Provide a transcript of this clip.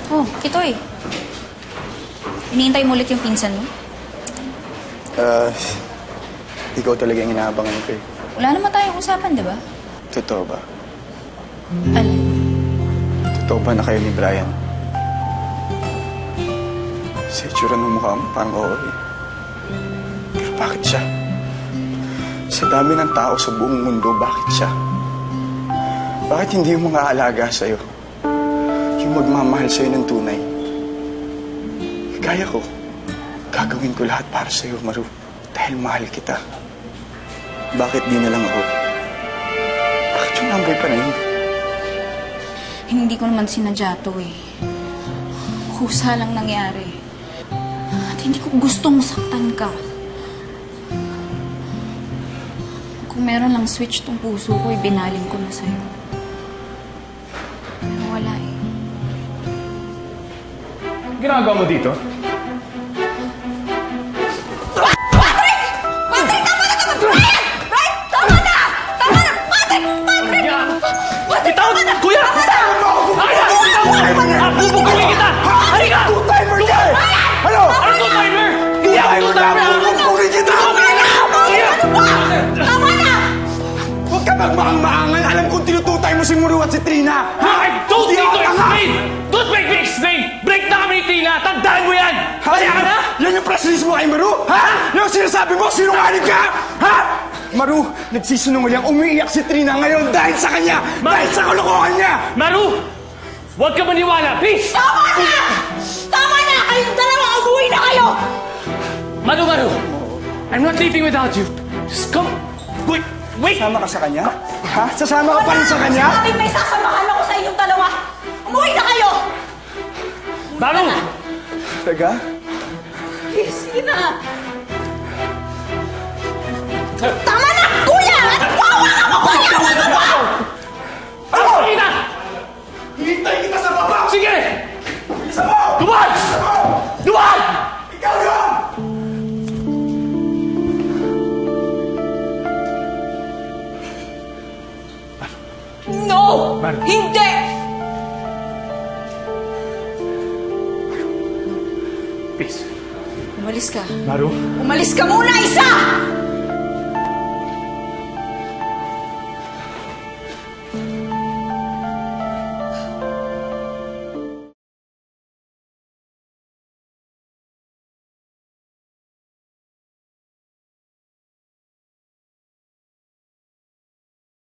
Oh, Kitoy. Iniintay mo ulit yung pinsan mo? Ikaw talaga yung inaabangan ko eh. Wala naman tayong usapan, di ba? Totoo ba? Alin? Totoo ba na kayo ni Brian? Sa itsura ng mukha mo, parang oo eh. Pero bakit siya? Sa dami ng tao sa buong mundo, bakit siya? Bakit hindi yung mga alaga sa'yo? Yung magmamahal sa'yo ng tunay? Kaya ko. Gagawin ko lahat para sa'yo, Maru. Dahil mahal kita. Bakit di na lang ako? Bakit yung lamboy pa na yun? Hindi ko naman sinadya to eh. Kusa lang nangyari. At hindi ko gustong saktan ka. Kung meron lang switch tong puso ko, ibinaling ko na sa'yo. Pero wala eh. Ginagawa mo dito? Bitawan na! Kuya! Bubugulin kita! Halika! Two-timer ka eh! Ano? Ano two-timer? Hindi ako two-timer! Bubugulin kita! Kuya! Tama na! Huwag ka magmaang-maangan! Alam kong tinututay mo si Muru at si Trina! I don't need to Hindi ako tanga! explain! Don't make me explain! Break na kami ni Tina! Tandaan mo yan! Kaya ka na? Yan yung press release mo kay Maru? Ha? Yan yung sinasabi mo? Sinungaling ka? Ha? Maru, nagsisinungaling umiiyak si Trina ngayon dahil sa kanya! Dahil sa kalokohan niya! Maru! Huwag ka maniwala! Please! Tama na! Tama na! Kayong dalawa, umuwi na kayo! Maru! I'm not leaving without you. Just come. Wait! Sasama ka sa kanya? Ha? Sasama ka pa rin sa kanya? Sabi may sasamahan ako sa inyong dalawa! Umuwi na kayo! Maru! Taga? Sige na! Tama na! Kuya! Nagwawa ka mo, kuya! Ano ba? Sige na! Hintay kita sa baba! Sige! Isa mo! Duman! Duman! Ikaw yun! No! Maru. Hindi! Please. Umalis ka. Maru? Umalis ka muna, isa!